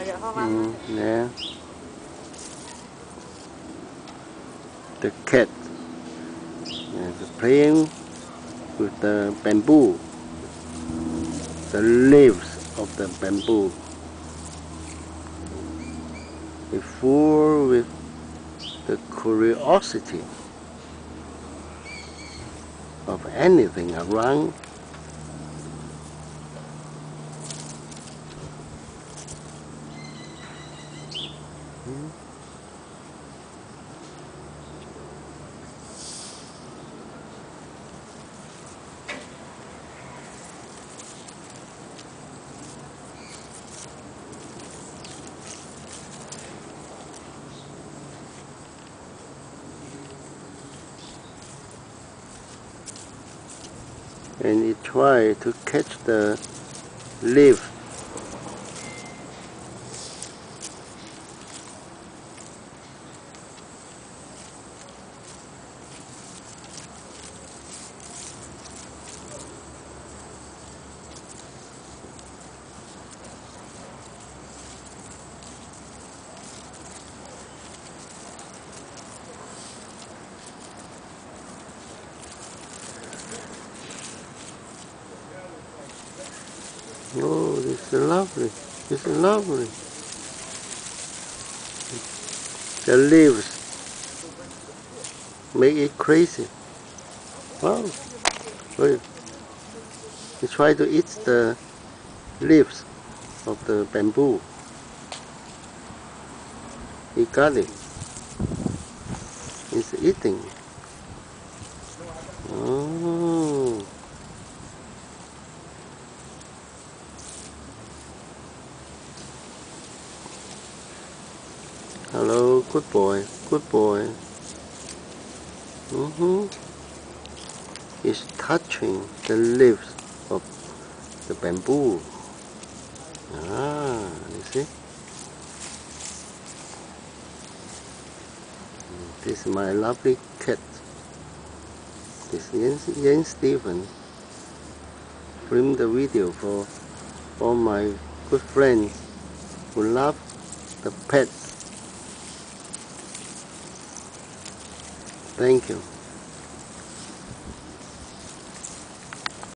Yeah. The cat is playing with the bamboo, the leaves of the bamboo. It's full with the curiosity of anything around. And it tried to catch the leaf. Oh, this is lovely. This is lovely. The leaves make it crazy. Wow. Wait. He tried to eat the leaves of the bamboo. He got it. He's eating. Oh. Hello, good boy, good boy. He's touching the leaves of the bamboo. Ah, you see? This is my lovely cat. This is Yen Stephen. Film the video for all my good friends who love the pets. Thank you.